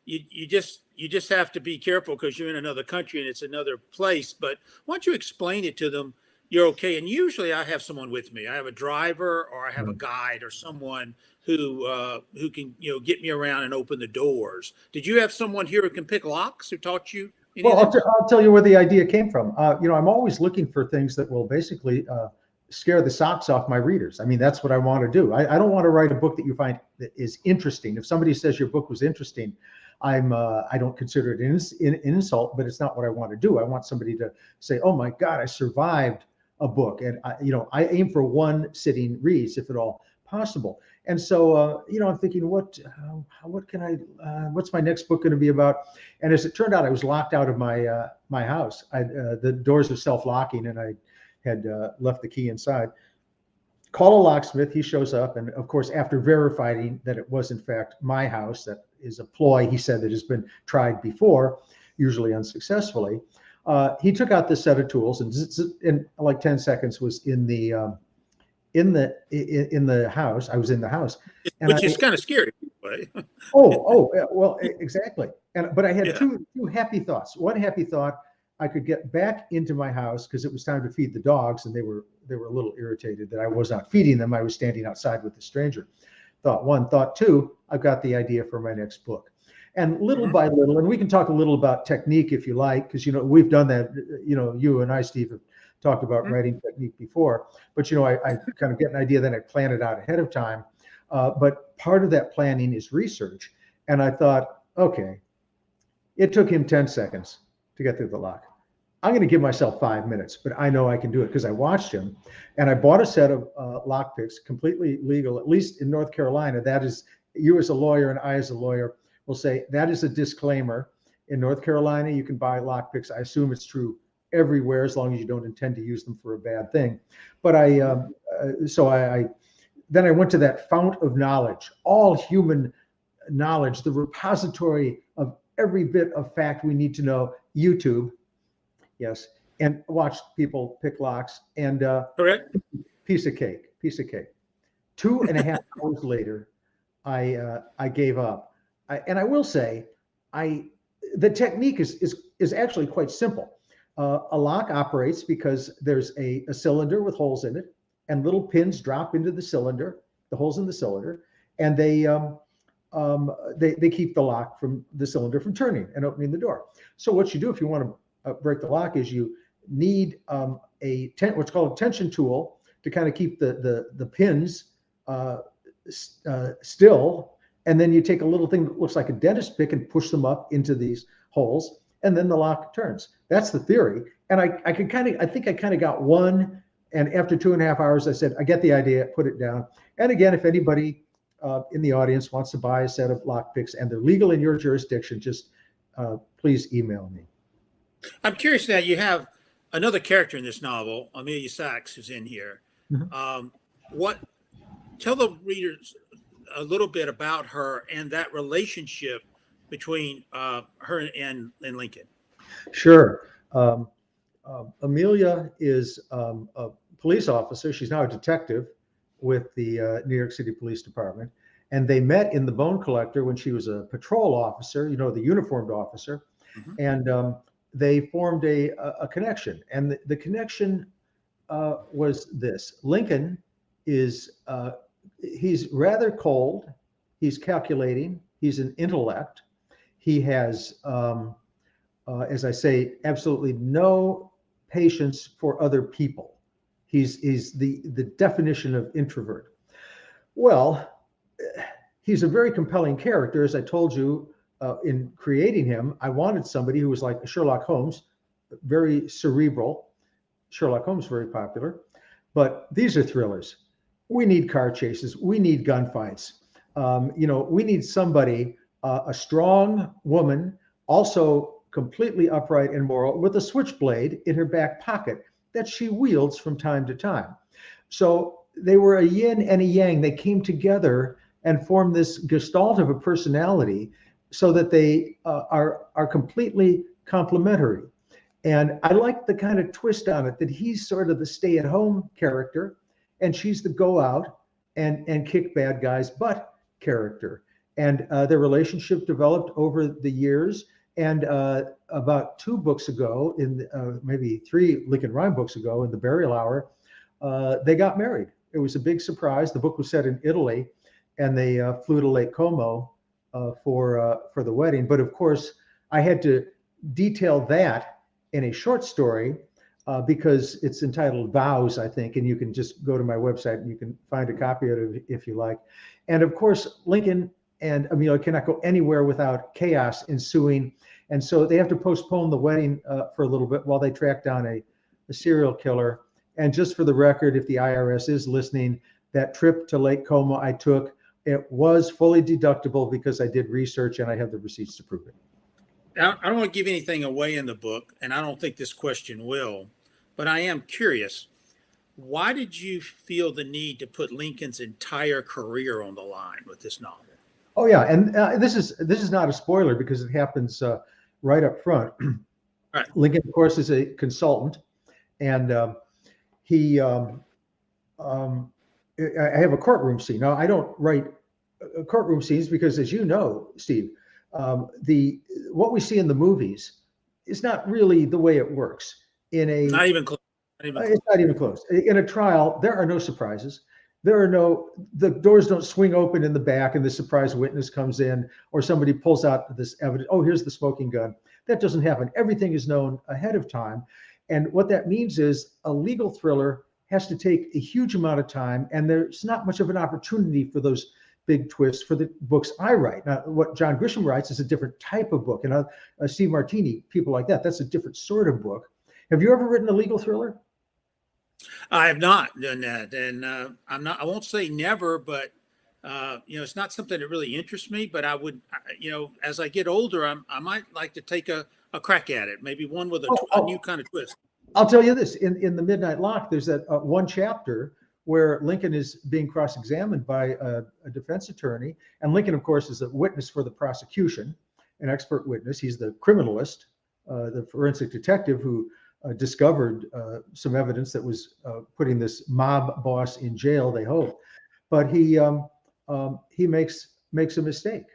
You just have to be careful because you're in another country and it's another place. But once you explain it to them, you're okay. And usually I have someone with me. I have a driver, or I have a guide, or someone who can get me around and open the doors. Did you have someone here who can pick locks, who taught you anything? Well, I'll tell you where the idea came from. I'm always looking for things that will basically scare the socks off my readers. I mean, that's what I want to do. I don't want to write a book that you find that is interesting. If somebody says your book was interesting, I don't consider it an insult, but it's not what I want to do. I want somebody to say, oh my God, I survived a book. And I aim for one sitting reads, if at all possible. And so, I'm thinking, what can what's my next book going to be about? And as it turned out, I was locked out of my house. The doors are self-locking, and I had left the key inside. Call a locksmith. He shows up, and of course, after verifying that it was in fact my house, that is a ploy he said that has been tried before, usually unsuccessfully. He took out this set of tools, and in like 10 seconds was in the house. I was in the house, and which is kind of scary. Right? Well, exactly. But I had two happy thoughts. One happy thought: I could get back into my house because it was time to feed the dogs, and they were a little irritated that I was not feeding them. I was standing outside with a stranger. Thought one. Thought two: I've got the idea for my next book. And little by little, and we can talk a little about technique if you like, because we've done that. You and I, Steve, have talked about writing technique before. But I kind of get an idea, then I plan it out ahead of time. But part of that planning is research. And I thought, okay, it took him 10 seconds to get through the lock. I'm going to give myself 5 minutes, but I know I can do it because I watched him. And I bought a set of lock picks, completely legal, at least in North Carolina. That is, you as a lawyer and I as a lawyer will say that is a disclaimer. In North Carolina, you can buy lock picks. I assume it's true everywhere as long as you don't intend to use them for a bad thing. But then I went to that fount of knowledge, all human knowledge, the repository of every bit of fact we need to know, YouTube, yes, and watched people pick locks, and correct. Piece of cake. 2.5 hours later, I gave up. And I will say, the technique is actually quite simple. A lock operates because there's a cylinder with holes in it, and little pins drop into the cylinder, the holes in the cylinder, and they keep the lock from the cylinder from turning and opening the door. So what you do if you want to break the lock is you need what's called a tension tool to kind of keep the pins still. And then you take a little thing that looks like a dentist pick and push them up into these holes, and then the lock turns. That's the theory. And I think I kind of got one. And after 2.5 hours, I said, I get the idea, put it down. And again, if anybody in the audience wants to buy a set of lock picks and they're legal in your jurisdiction, just please email me. I'm curious now, you have another character in this novel, Amelia Sachs, who's in here. Mm-hmm. Tell the readers a little bit about her and that relationship between her and Lincoln. Sure. Amelia is a police officer. She's now a detective with the New York City Police Department. And they met in the Bone Collector when she was a patrol officer, the uniformed officer. Mm-hmm. And they formed a connection. And the connection was this. Lincoln is, he's rather cold. He's calculating. He's an intellect. He has, as I say, absolutely no patience for other people. He's the definition of introvert. Well, he's a very compelling character. As I told you, in creating him, I wanted somebody who was like Sherlock Holmes, very cerebral. Sherlock Holmes, very popular. But these are thrillers. We need car chases. We need gunfights. We need somebody, a strong woman, also completely upright and moral, with a switchblade in her back pocket that she wields from time to time. So they were a yin and a yang. They came together and formed this gestalt of a personality so that they are completely complementary. And I like the kind of twist on it that he's sort of the stay-at-home character and she's the go out and kick bad guys butt character. And their relationship developed over the years. And about 2 books ago, maybe 3 Lincoln Rhyme books ago, in the Burial Hour, they got married. It was a big surprise. The book was set in Italy, and they flew to Lake Como for the wedding. But of course, I had to detail that in a short story because it's entitled Vows, I think, and you can just go to my website and you can find a copy of it if you like. And of course, Lincoln and Amelia cannot go anywhere without chaos ensuing. And so they have to postpone the wedding for a little bit while they track down a serial killer. And just for the record, if the IRS is listening, that trip to Lake Como I took, it was fully deductible because I did research and I have the receipts to prove it. I don't want to give anything away in the book, and I don't think this question will, but I am curious. Why did you feel the need to put Lincoln's entire career on the line with this novel? Oh yeah, and this is not a spoiler because it happens right up front. Right. Lincoln, of course, is a consultant, and he. I have a courtroom scene. Now, I don't write courtroom scenes because, as you know, Steve, the what we see in the movies is not really the way it works. Not even close. Not even close. It's not even close. In a trial, there are no surprises. The doors don't swing open in the back and the surprise witness comes in, or somebody pulls out this evidence. Oh, here's the smoking gun. That doesn't happen. Everything is known ahead of time. And what that means is a legal thriller has to take a huge amount of time, and there's not much of an opportunity for those big twists for the books I write. Now, what John Grisham writes is a different type of book, and Steve Martini, people like that, that's a different sort of book. Have you ever written a legal thriller? I have not done that, and I won't say never, but it's not something that really interests me. But I would, as I get older, I might like to take a crack at it. Maybe one with a new kind of twist. I'll tell you this: in the Midnight Lock, there's that one chapter where Lincoln is being cross-examined by a defense attorney, and Lincoln, of course, is a witness for the prosecution, an expert witness. He's the criminalist, the forensic detective who discovered some evidence that was putting this mob boss in jail, they hope. But he makes a mistake,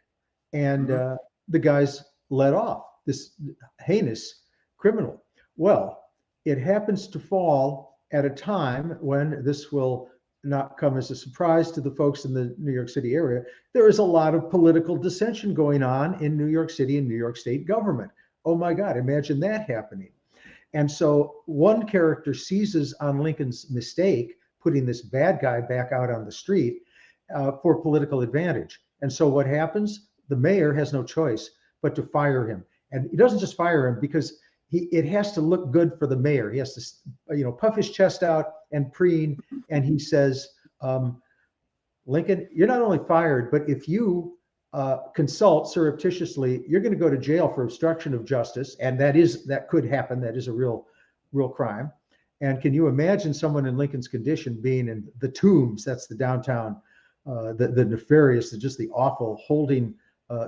and the guy's let off, this heinous criminal. Well, it happens to fall at a time when this will not come as a surprise to the folks in the New York City area. There is a lot of political dissension going on in New York City and New York State government. Oh my God, imagine that happening. And so one character seizes on Lincoln's mistake, putting this bad guy back out on the street for political advantage. And so what happens? The mayor has no choice but to fire him. And he doesn't just fire him because it has to look good for the mayor. He has to, puff his chest out and preen. And he says, Lincoln, you're not only fired, but if you consult surreptitiously, you're going to go to jail for obstruction of justice. And that could happen. That is a real crime. And can you imagine someone in Lincoln's condition being in the Tombs? That's the downtown, the nefarious, just the awful holding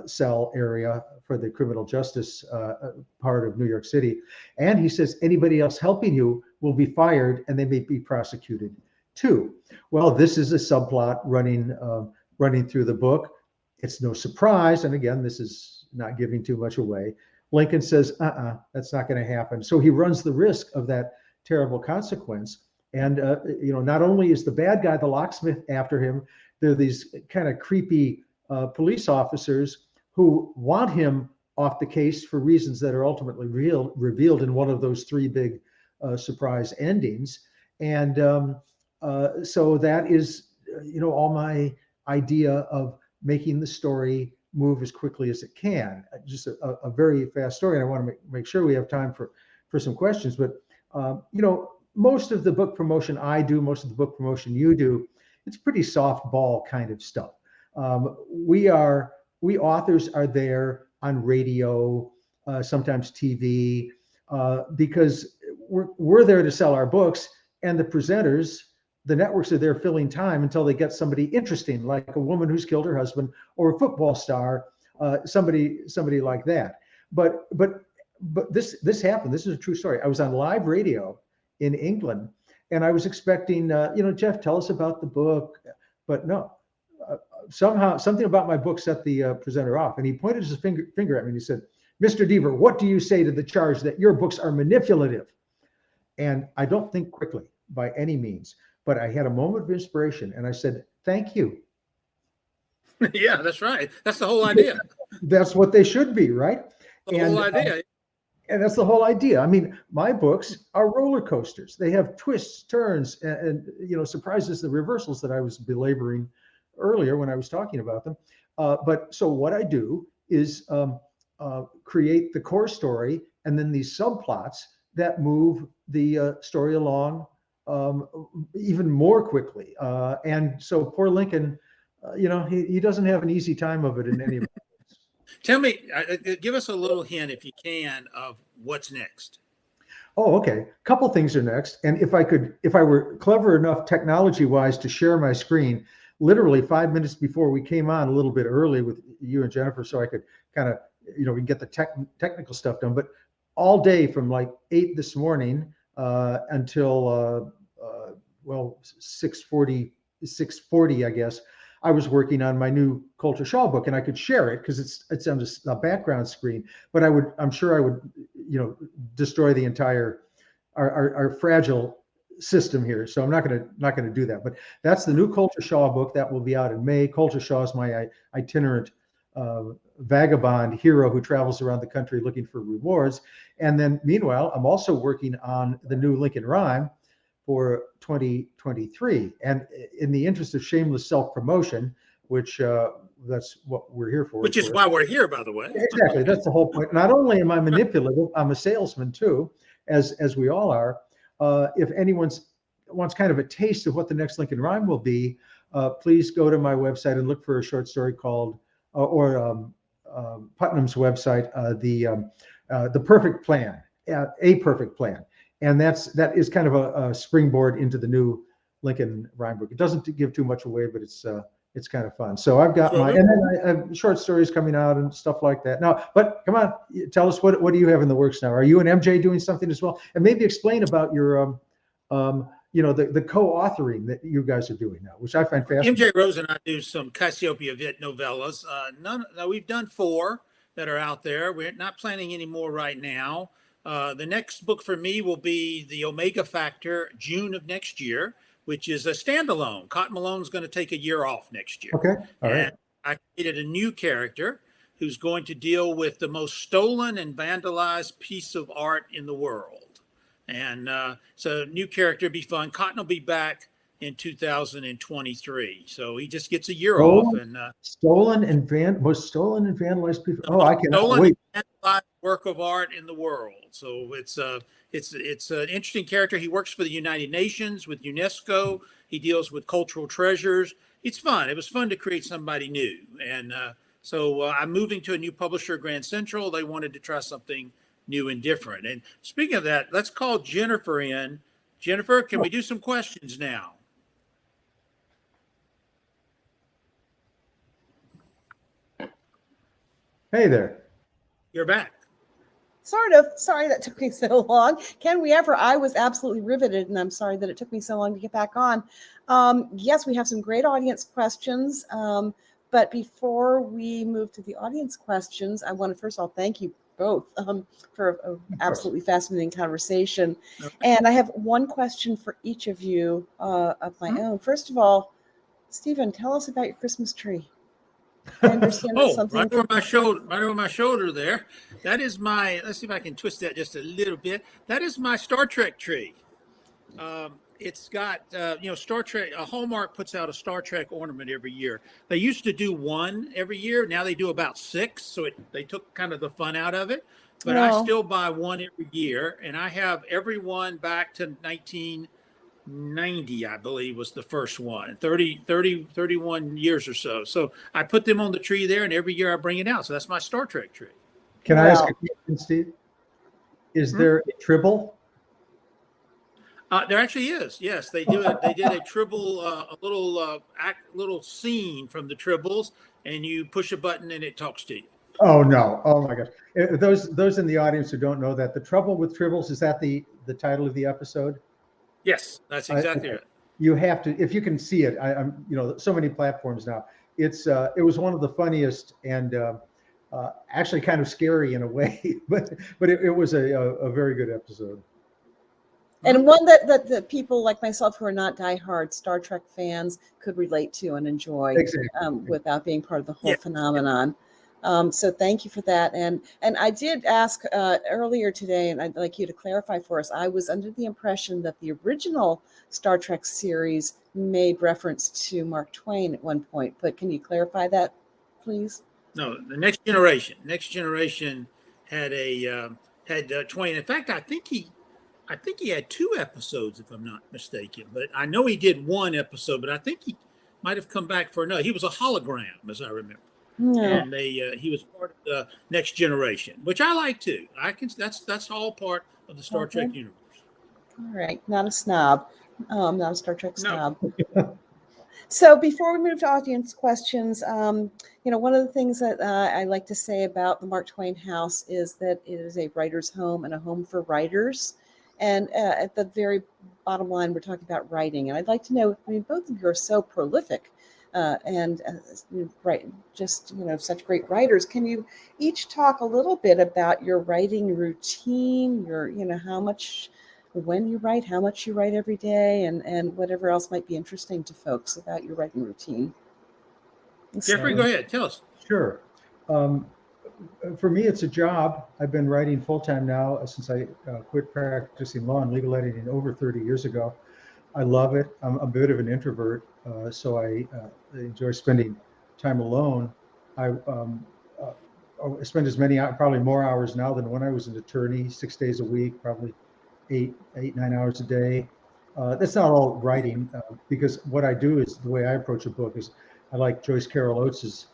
cell area for the criminal justice part of New York City. And he says, anybody else helping you will be fired and they may be prosecuted too. Well, this is a subplot running through the book. It's no surprise. And again, this is not giving too much away. Lincoln says, that's not going to happen. So he runs the risk of that terrible consequence. And, not only is the bad guy, the locksmith, after him, there are these kind of creepy police officers who want him off the case for reasons that are ultimately revealed in one of those three big surprise endings. And so that is, all my idea of making the story move as quickly as it can. Just a very fast story. And I want to make sure we have time for some questions. But, most of the book promotion I do, most of the book promotion you do, it's pretty softball kind of stuff. We authors are there on radio, sometimes TV, because we're there to sell our books, and the presenters, the networks are there filling time until they get somebody interesting, like a woman who's killed her husband, or a football star, somebody like that. But this happened. This is a true story. I was on live radio in England, and I was expecting, Jeff, tell us about the book, but no. Somehow something about my book set the presenter off, and he pointed his finger at me and he said, Mr. Deaver, what do you say to the charge that your books are manipulative? And I don't think quickly by any means, but I had a moment of inspiration and I said, thank you. Yeah, that's right. That's the whole idea. That's what they should be, right? The whole idea. And that's the whole idea. I mean, my books are roller coasters. They have twists, turns, and surprises, the reversals that I was belaboring earlier when I was talking about them. But so what I do is create the core story and then these subplots that move the story along even more quickly. And so poor Lincoln, he doesn't have an easy time of it in any of it. Tell me, give us a little hint, if you can, of what's next. Oh, okay. Couple things are next. And if I were clever enough technology wise to share my screen, literally 5 minutes before we came on, a little bit early with you and Jennifer, so I could kind of, we can get the technical stuff done. But all day from like 8 this morning until well 6:40, I guess, I was working on my new Culture Shaw book, and I could share it because it's on a background screen. But I'm sure I would, destroy the entire our fragile system here. So I'm not gonna do that. But that's the new Culture Shaw book that will be out in May. Culture Shaw is my itinerant vagabond hero who travels around the country looking for rewards. And then meanwhile, I'm also working on the new Lincoln Rhyme for 2023. And in the interest of shameless self-promotion, which that's what we're here for. Which is why we're here, by the way. Exactly. That's the whole point. Not only am I manipulative, I'm a salesman too, as we all are. If anyone wants kind of a taste of what the next Lincoln Rhyme will be, please go to my website and look for a short story called, or Putnam's website, the Perfect Plan, A Perfect Plan. And that is kind of a springboard into the new Lincoln Rhyme book. It doesn't give too much away, but it's kind of fun. So I've got and then I have short stories coming out and stuff like that. Now, but come on, tell us what do you have in the works now? Are you and MJ doing something as well? And maybe explain about your the co-authoring that you guys are doing now, which I find fascinating. MJ Rose and I do some Cassiopeia novellas. We've done 4 that are out there. We're not planning any more right now. The next book for me will be The Omega Factor, June of next year, which is a standalone. Cotton Malone's going to take a year off next year. Okay. All right. And I created a new character who's going to deal with the most stolen and vandalized piece of art in the world. And so new character be fun. Cotton will be back in 2023. So he just gets a year off. And stolen and vandalized piece. Oh, I cannot wait. Vandalized work of art in the world. So it's an interesting character. He works for the United Nations with UNESCO. He deals with cultural treasures. It's fun. It was fun to create somebody new. And so I'm moving to a new publisher, Grand Central. They wanted to try something new and different. And speaking of that, let's call Jennifer in. Jennifer, can we do some questions now? Hey there. You're back. Sort of. Sorry that took me so long. Can we ever? I was absolutely riveted, and I'm sorry that it took me so long to get back on. Yes, we have some great audience questions. But before we move to the audience questions, I want to first of all thank you both for an absolutely fascinating conversation. Okay. And I have one question for each of you of my own. First of all, Stephen, tell us about your Christmas tree. I understand something right over my shoulder there. That is my, let's see if I can twist that just a little bit. That is my Star Trek tree. It's got, Star Trek, Hallmark puts out a Star Trek ornament every year. They used to do one every year. Now they do about 6. So they took kind of the fun out of it. But I still buy one every year. And I have every one back to 1990, I believe, was the first one. 31 years or so. So I put them on the tree there, and every year I bring it out. So that's my Star Trek tree. Can I ask a question, Steve? Is there a tribble? There actually is. Yes, they do it. They did a tribble, a little scene from the Tribbles, and you push a button and it talks to you. Oh no! Oh my gosh! Those in the audience who don't know that, The Trouble with Tribbles, is that the title of the episode? Yes, that's exactly right. You have to, if you can see it. I'm so many platforms now. It was one of the funniest and actually kind of scary in a way, but it was a very good episode. And one that the people like myself who are not diehard Star Trek fans could relate to and enjoy. Exactly. Without being part of the whole phenomenon. So thank you for that. And I did ask earlier today, and I'd like you to clarify for us. I was under the impression that the original Star Trek series made reference to Mark Twain at one point, but can you clarify that, please? No, the Next Generation. Next Generation had Twain. In fact, I think he had 2 episodes, if I'm not mistaken. But I know he did one episode, but I think he might have come back for another. He was a hologram, as I remember. Yeah. and he was part of the Next Generation, which I like too. That's all part of the Star Trek Okay. universe. All right. Not a snob. Not a Star Trek No. snob. So before we move to audience questions, one of the things that I like to say about the Mark Twain House is that it is a writer's home and a home for writers. And at the very bottom line, we're talking about writing. And I'd like to know, I mean, both of you are so prolific such great writers. Can you each talk a little bit about your writing routine, when you write, how much you write every day, and whatever else might be interesting to folks about your writing routine? Jeffrey, go ahead. Tell us. Sure. For me, it's a job. I've been writing full-time now since I quit practicing law and legal editing over 30 years ago. I love it. I'm a bit of an introvert, so I enjoy spending time alone. I spend probably more hours now than when I was an attorney, 6 days a week, probably 9 hours a day. That's not all writing, because what I do is, the way I approach a book is, I like Joyce Carol Oates's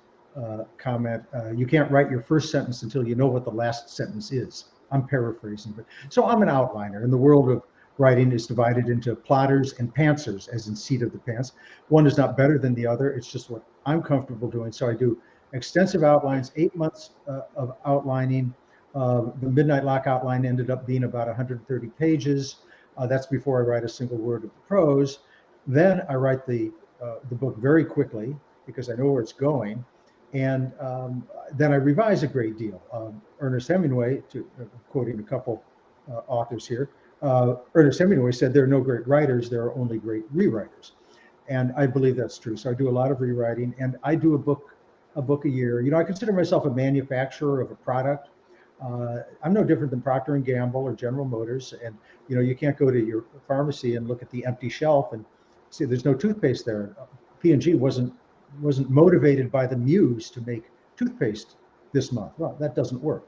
comment, you can't write your first sentence until you know what the last sentence is. I'm paraphrasing, but so I'm an outliner, and the world of writing is divided into plotters and pantsers, as in seat of the pants. One is not better than the other. It's just what I'm comfortable doing. So I do extensive outlines, 8 months of outlining. The Midnight Lock outline ended up being about 130 pages. That's before I write a single word of the prose. Then I write the book very quickly because I know where it's going. And then I revise a great deal. Ernest Hemingway, quoting a couple authors here, Ernest Hemingway said, there are no great writers, there are only great rewriters. And I believe that's true. So I do a lot of rewriting, and I do a book a year. I consider myself a manufacturer of a product. I'm no different than Procter & Gamble or General Motors. And, you can't go to your pharmacy and look at the empty shelf and see there's no toothpaste there. P&G wasn't motivated by the muse to make toothpaste this month. Well, that doesn't work.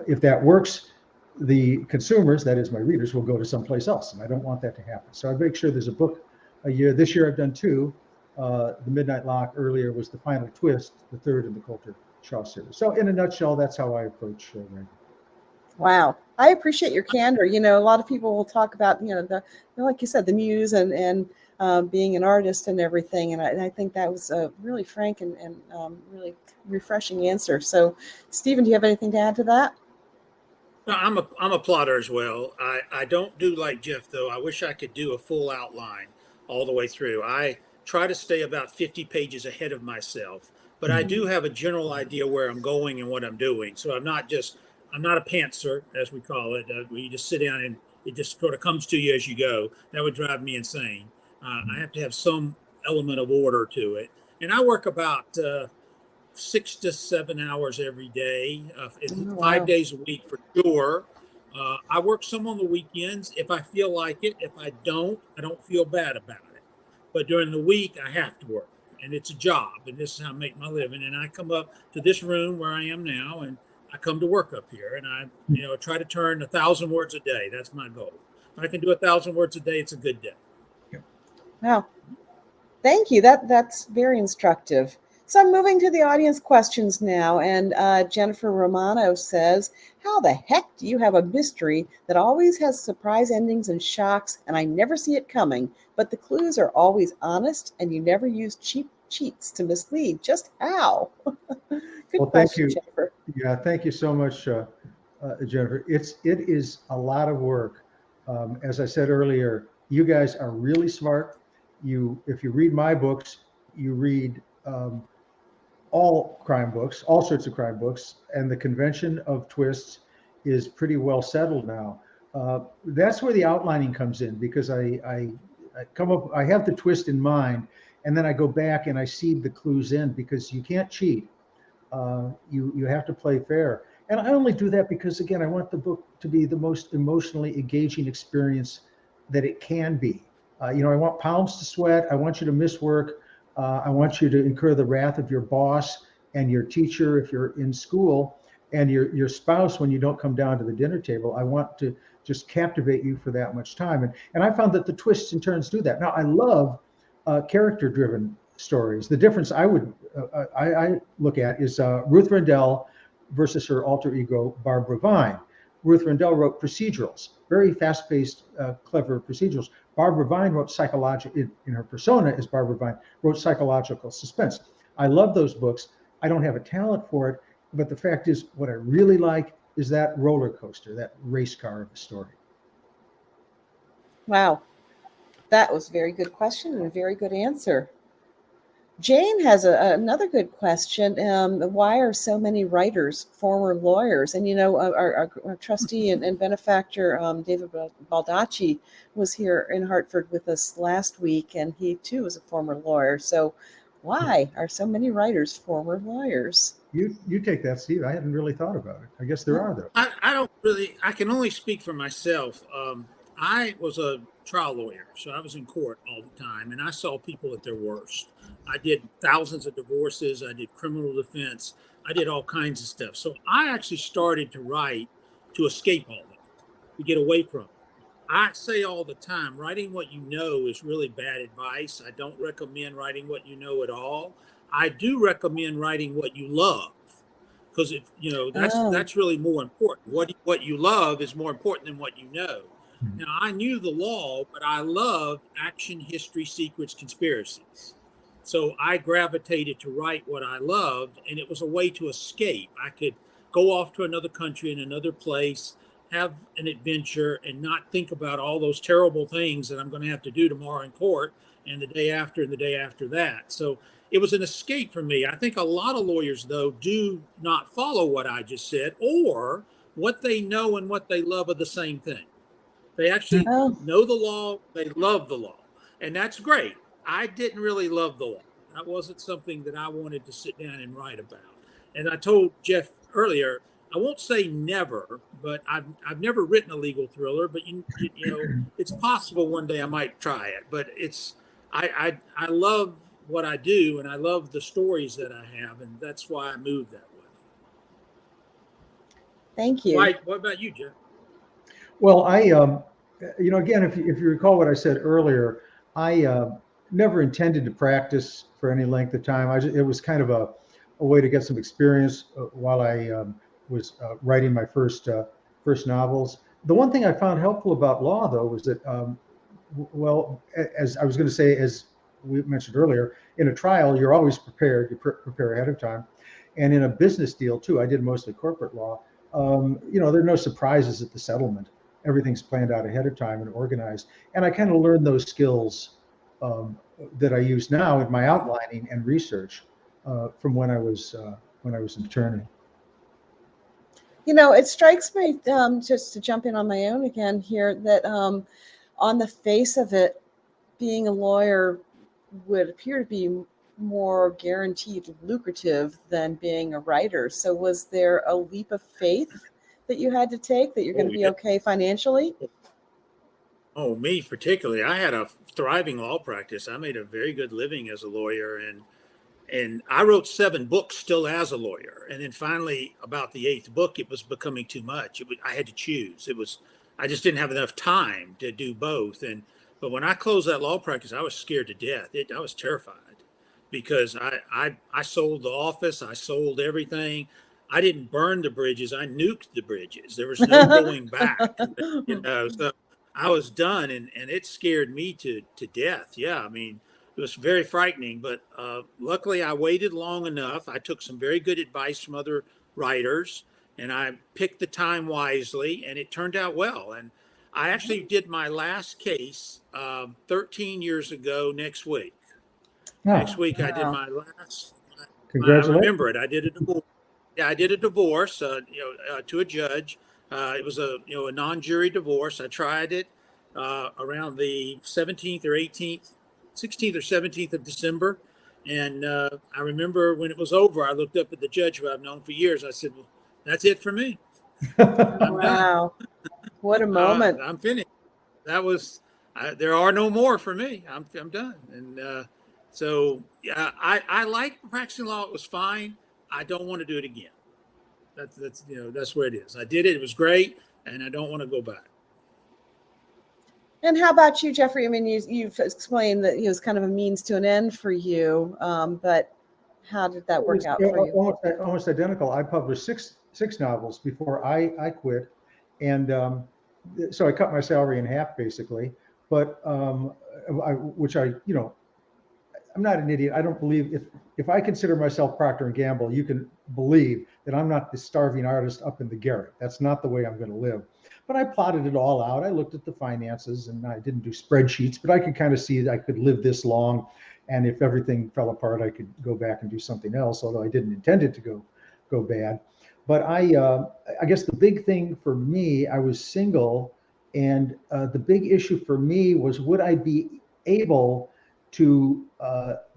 If that works, the consumers, that is my readers, will go to someplace else, and I don't want that to happen. So I make sure there's a book a year. This year I've done two. The Midnight Lock earlier was the final twist, the third in the Coulter Shaw series. So in a nutshell, that's how I approach writing. Wow. I appreciate your candor. A lot of people will talk about, like you said, the muse and being an artist and everything. And I think that was a really frank and really refreshing answer. So, Stephen, do you have anything to add to that? No, I'm a plotter as well. I don't do like Jeff, though. I wish I could do a full outline all the way through. I try to stay about 50 pages ahead of myself, but I do have a general idea where I'm going and what I'm doing. So I'm not a pantser, as we call it, where you just sit down and it just sort of comes to you as you go. That would drive me insane. I have to have some element of order to it. And I work about 6 to 7 hours every day, Wow. 5 days a week for sure. I work some on the weekends if I feel like it. If I don't feel bad about it. But during the week, I have to work, and it's a job, and this is how I make my living. And I come up to this room where I am now, and I come to work up here, and I try to turn 1,000 words a day. That's my goal. If I can do 1,000 words a day, it's a good day. Wow. Thank you. That's very instructive. So I'm moving to the audience questions now. And Jennifer Romano says, how the heck do you have a mystery that always has surprise endings and shocks, and I never see it coming, but the clues are always honest and you never use cheap cheats to mislead? Just how? Good question, Jennifer. Yeah, thank you so much, Jennifer. It is a lot of work. As I said earlier, you guys are really smart. If you read my books, you read all crime books, all sorts of crime books, and the convention of twists is pretty well settled now. That's where the outlining comes in, because I have the twist in mind, and then I go back and I seed the clues in, because you can't cheat. You have to play fair. And I only do that because, again, I want the book to be the most emotionally engaging experience that it can be. I want palms to sweat. I want you to miss work. I want you to incur the wrath of your boss and your teacher if you're in school, and your spouse when you don't come down to the dinner table. I want to just captivate you for that much time. And I found that the twists and turns do that. Now, I love character-driven stories. The difference I look at is Ruth Rendell versus her alter ego Barbara Vine. Ruth Rendell wrote procedurals, very fast-paced, clever procedurals. Barbara Vine wrote psychological, in her persona as Barbara Vine, wrote psychological suspense. I love those books. I don't have a talent for it, but the fact is, what I really like is that roller coaster, that race car of a story. Wow, that was a very good question and a very good answer. Jane has another good question. Why are so many writers former lawyers? And, our trustee and benefactor, David Baldacci, was here in Hartford with us last week, and he, too, is a former lawyer. So why are so many writers former lawyers? You take that, Steve. I hadn't really thought about it. I guess there are, though. I don't really, I can only speak for myself. I was a trial lawyer, so I was in court all the time, and I saw people at their worst. I did thousands of divorces. I did criminal defense. I did all kinds of stuff. So I actually started to write to escape all that, to get away from it. I say all the time, writing what you know is really bad advice. I don't recommend writing what you know at all. I do recommend writing what you love, because if that's really more important. What you love is more important than what you know. Now, I knew the law, but I loved action, history, secrets, conspiracies. So I gravitated to write what I loved, and it was a way to escape. I could go off to another country in another place, have an adventure, and not think about all those terrible things that I'm going to have to do tomorrow in court and the day after and the day after that. So it was an escape for me. I think a lot of lawyers, though, do not follow what I just said, or what they know and what they love are the same thing. They actually know the law, they love the law, and that's great. I didn't really love the law. That wasn't something that I wanted to sit down and write about. And I told Jeff earlier, I won't say never, but I've never written a legal thriller, but you know, it's possible one day I might try it. But I love what I do, and I love the stories that I have, and that's why I moved that way. Thank you. What about you, Jeff? Well, again, if you recall what I said earlier, I never intended to practice for any length of time. It was kind of a way to get some experience while I was writing my first novels. The one thing I found helpful about law, though, was that, as I was going to say, as we mentioned earlier, in a trial, you're always prepared. You prepare ahead of time. And in a business deal, too, I did mostly corporate law. There are no surprises at the settlement. Everything's planned out ahead of time and organized. And I kind of learned those skills that I use now in my outlining and research from when I was an attorney. It strikes me, just to jump in on my own again here, that on the face of it, being a lawyer would appear to be more guaranteed lucrative than being a writer. So was there a leap of faith that you had to take, that you're going to be okay financially? Oh, me particularly. I had a thriving law practice. I made a very good living as a lawyer, and I wrote 7 books still as a lawyer. And then finally, about the 8th book, it was becoming too much. I had to choose. I just didn't have enough time to do both. But when I closed that law practice, I was scared to death. I was terrified because I sold the office. I sold everything. I didn't burn the bridges. I nuked the bridges. There was no going back. So I was done, and it scared me to death. Yeah, I mean, it was very frightening, but luckily I waited long enough. I took some very good advice from other writers, and I picked the time wisely, and it turned out well. And I actually did my last case 13 years ago next week. Next week I did my last. Congratulations. I remember it. I did a divorce. Yeah, I did a divorce, to a judge. It was a non-jury divorce. I tried it around the 17th or 18th, 16th or 17th of December. And I remember when it was over, I looked up at the judge who I've known for years. I said, well, that's it for me. Wow. What a moment. I'm finished. That was, there are no more for me. I'm done. And so, yeah, I like practicing law. It was fine. I don't want to do it again. That's where it is. I did it. It was great. And I don't want to go back. And how about you, Jeffrey? I mean, you've explained that it was kind of a means to an end for you, but how did that work out for you? Almost identical. I published six novels before I quit, and so I cut my salary in half basically. But I'm not an idiot. I don't believe if I consider myself Procter and Gamble, you can believe that I'm not the starving artist up in the garret. That's not the way I'm going to live. But I plotted it all out. I looked at the finances, and I didn't do spreadsheets, but I could kind of see that I could live this long. And if everything fell apart, I could go back and do something else, although I didn't intend it to go bad. But I guess the big thing for me, I was single, and the big issue for me was, would I be able to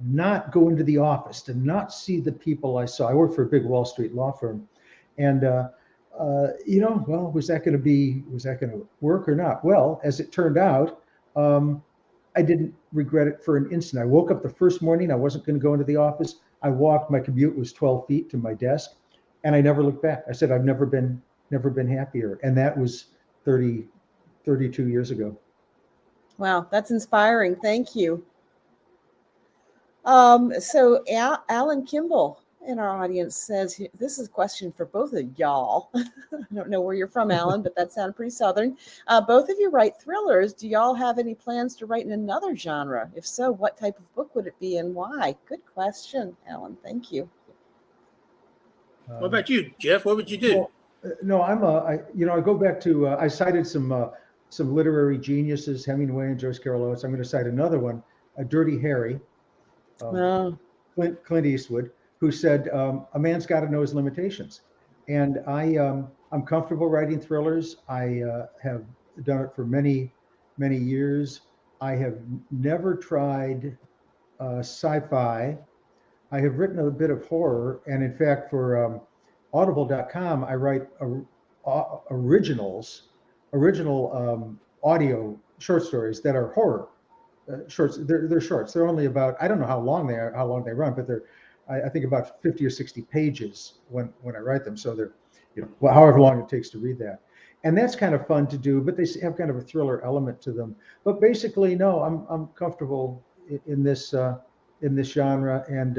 not go into the office, to not see the people I saw. I worked for a big Wall Street law firm, and well, was that going to work or not? Well, as it turned out, I didn't regret it for an instant. I woke up the first morning, I wasn't going to go into the office. I walked, my commute was 12 feet to my desk, and I never looked back. I said, I've never been happier. And that was 32 years ago. Wow, that's inspiring. Thank you. So Alan Kimball in our audience says, this is a question for both of y'all. I don't know where you're from, Alan, but that sounded pretty Southern. Both of you write thrillers. Do y'all have any plans to write in another genre? If so, what type of book would it be and why? Good question, Alan. Thank you. What about you, Jeff? What would you do? Well, no, I go back to, I cited some literary geniuses, Hemingway and Joyce Carol Oates. I'm going to cite another one, Dirty Harry. Clint Eastwood, who said, a man's got to know his limitations. And I'm comfortable writing thrillers. I have done it for many, many years. I have never tried sci-fi. I have written a bit of horror. And in fact, for audible.com, I write original audio short stories that are horror. Shorts. They're shorts. They're only about, I don't know how long they run, but they're I think about 50 or 60 pages when I write them. So they're, however long it takes to read that. And that's kind of fun to do, but they have kind of a thriller element to them. But basically, no, I'm comfortable in this genre, and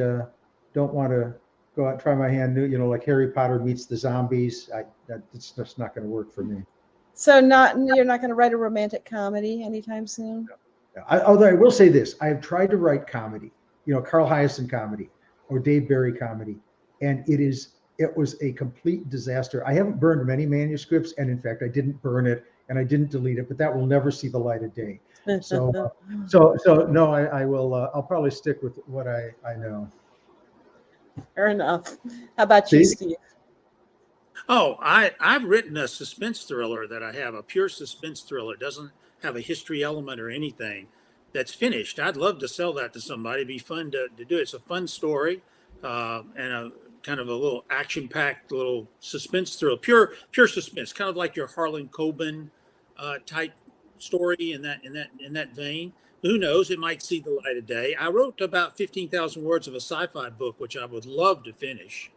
don't want to go out and try my hand, like Harry Potter meets the zombies. It's just not going to work for me. So you're not going to write a romantic comedy anytime soon? No. Although I will say this, I have tried to write comedy, Carl Hiaasen comedy or Dave Barry comedy, and it was a complete disaster. I haven't burned many manuscripts, and in fact, I didn't burn it and I didn't delete it, but that will never see the light of day. So no, I will. I'll probably stick with what I know. Fair enough. How about you, Steve? Oh, I've written a suspense thriller that I have, a pure suspense thriller. It doesn't have a history element or anything, that's finished. I'd love to sell that to somebody. It'd be fun to do it. It's a fun story, and a kind of a little action-packed little suspense thriller, pure suspense, kind of like your Harlan Coben type story in that vein. Who knows? It might see the light of day. I wrote about 15,000 words of a sci-fi book, which I would love to finish.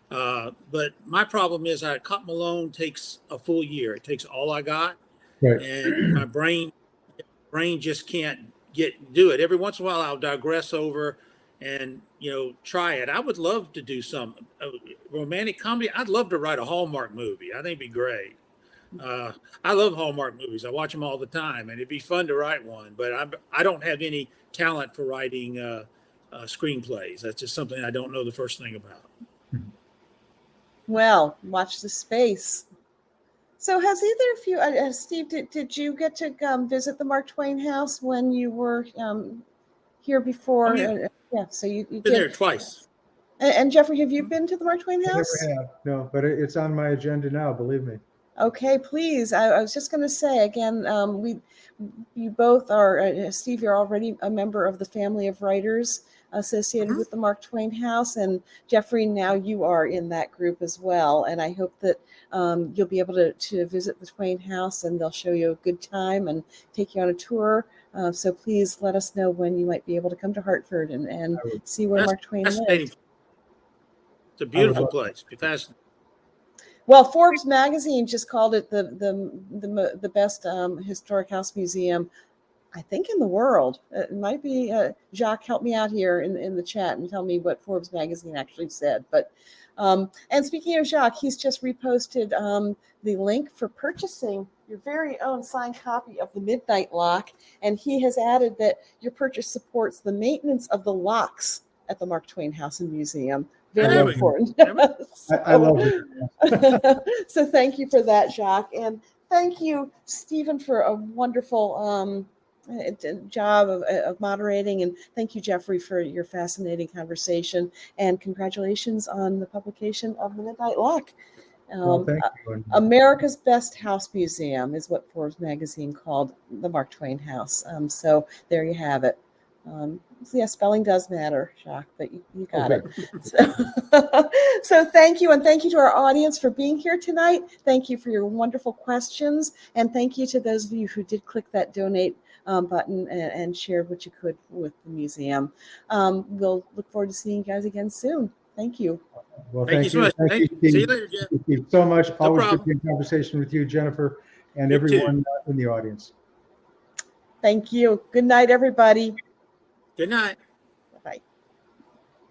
But my problem is Cotton Malone takes a full year. It takes all I got. Right. And my brain just can't do it. Every once in a while, I'll digress over and try it. I would love to do some romantic comedy. I'd love to write a Hallmark movie. I think it'd be great. I love Hallmark movies. I watch them all the time, and it'd be fun to write one. But I don't have any talent for writing screenplays. That's just something I don't know the first thing about. Well, watch the space. So has either of you, Steve, did you get to visit the Mark Twain House when you were here before? Oh, yeah. So you been there twice. And Jeffrey, have you been to the Mark Twain House? I never have, no, but it's on my agenda now, believe me. Okay, please. I was just going to say again, you both are, Steve, you're already a member of the family of writers associated with the Mark Twain House, and Jeffrey, now you are in that group as well. And I hope that you'll be able to visit the Twain House, and they'll show you a good time and take you on a tour. So please let us know when you might be able to come to Hartford and see where Mark Twain lives. It's a beautiful place. Be fascinating. Well, Forbes magazine just called it the best historic house museum, I think, in the world. It might be, Jacques, help me out here in the chat and tell me what Forbes magazine actually said. But and speaking of Jacques, he's just reposted the link for purchasing your very own signed copy of The Midnight Lock, and he has added that your purchase supports the maintenance of the locks at the Mark Twain House and Museum. Very important. I love it. So thank you for that, Jacques, and thank you, Stephen, for a wonderful job of moderating, and thank you, Jeffrey, for your fascinating conversation, and congratulations on the publication of The Midnight Lock. Well, thank you. America's Best House Museum is what Forbes magazine called the Mark Twain House. So there you have it. Yeah, spelling does matter, Jacques, but you got it. So thank you, and thank you to our audience for being here tonight. Thank you for your wonderful questions, and thank you to those of you who did click that donate button and shared what you could with the museum. We'll look forward to seeing you guys again soon. Thank you. Well, thank you so much. Thank you. See you later, Jeff. Thank you so much. No Always problem. good to be in conversation with you, Jennifer, and You everyone in the audience. Thank you. Good night, everybody. Good night.